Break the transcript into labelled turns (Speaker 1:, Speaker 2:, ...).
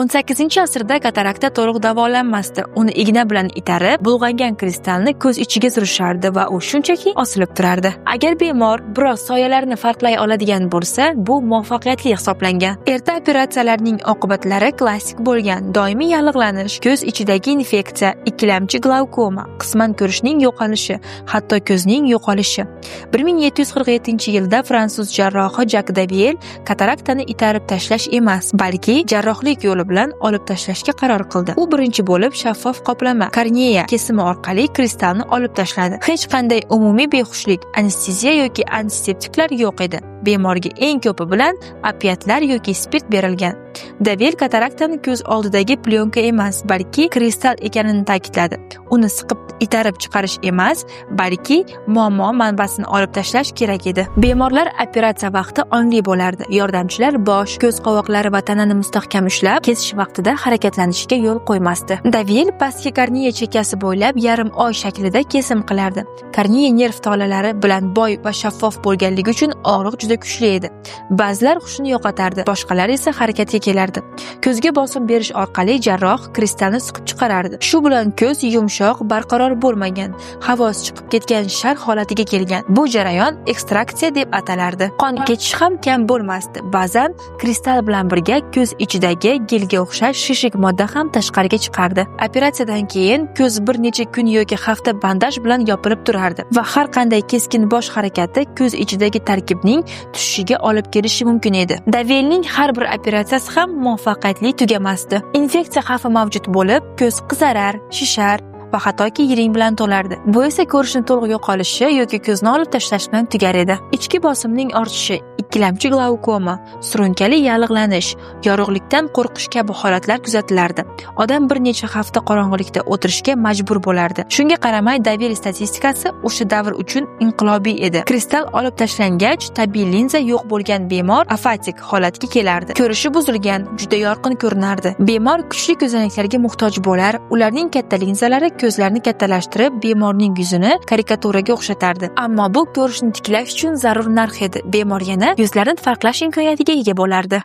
Speaker 1: 18-asrda katarakta to'liq davolanmasdi. Uni igna bilan itarib, bulg'angan kristalni ko'z ichiga surishardi va u shunchaki osilib turardi. Agar bemor biroz soyalarni farqlay oladigan bo'lsa, bu muvaffaqiyatli hisoblangan. Erta operatsiyalarning oqibatlari klassik bo'lgan: doimiy yallig'lanish, ko'z ichidagi infeksiya, ikkilamchi glaukoma, qisman ko'rishning yo'qolishi, hatto ko'zning yo'qolishi. 1747-yilda fransuz jarrohi Jak Daviel kataraktani itarib tashlash emas, balki jarrohlik yo'li bilan olib tashlashga qaror qildi. U birinchi bo'lib shaffof qoplama korneya kesimi orqali kristalni olib tashladi. Hech qanday umumiy behushlik, anesteziya yoki antiseptiklar yo'q edi. Bemorga eng ko'pi bilan opiatlar yoki spirt berilgan. Daviel kataraktani ko'z oldidagi plyonka emas, balki kristal ekanini ta'kidladi. Uni siqib itarib chiqarish emas, balki muammo manbasini olib tashlash kerak edi. Bemorlar operatsiya vaqti ongli bo'lardi. Yordamchilar bosh, ko'z qovoqlari va tanani mustahkam ushlab, kesish vaqtida harakatlanishga yo'l qo'ymasdi. Daviel pastki korneya chekkasi bo'ylab yarim oy shaklida kesim qilardi. Korneya nerv tolalari bilan boy va shaffof bo'lganligi uchun og'riq juda kuchli edi. Ba'zilar hushini yo'qotardi, boshqalar esa harakatga kelardi. Ko'zga bosim berish orqali jarroh kristalni siqib chiqarardi. Shu bilan ko'z yumshoq, barqaror bo'lmagan, havos chiqib ketgan shar holatiga kelgan. Bu jarayon ekstraksiya deb atalardi. Qon ketishi ham kam bo'lmasdi. Ba'zan kristal bilan birga ko'z ichidagi gelga o'xshash shishik modda ham tashqariga chiqardi. Operatsiyadan keyin ko'z bir necha kun yoki hafta bandaj bilan yopilib turardi va har qanday keskin bosh harakati ko'z ichidagi tarkibning tushishiga olib kelishi mumkin edi. Davielning har bir operatsiyasi ham muvaffaqiyatli tugamasdi. Infeksiya xavfi mavjud bo'lib, ko'z qizarar, shishar va hattoki yiring bilan to'lardi. Bu esa ko'rishni to'liq yo'qolishi yoki ko'zni olib tashlash bilan tugar edi. Ichki bosimning ortishi, ikkilamchi glaukoma, surunkali yallig'lanish, yorug'likdan qo'rqish kabi holatlar kuzatilardi. Odam bir necha hafta qorong'ilikda o'tirishga majbur bo'lardi. Shunga qaramay, Daviel statistikasi o'sha davr uchun inqilobiy edi. Kristal olib tashlangach, tabiiy linza yo'q bo'lgan bemor afatik holatga kelardi. Ko'rishi buzilgan, juda yorqin ko'rinardi. Bemor kuchli ko'zoynaklarga muhtoj bo'lar, ularning katta linzalari ko'zlarni kattalashtirib, bemorning yuzini karikaturaga o'xshatardi. Ammo bu ko'rishni tiklash uchun zarur narx edi. Bemor yana yuzlarini farqlash imkoniyatiga ega bo'lardi.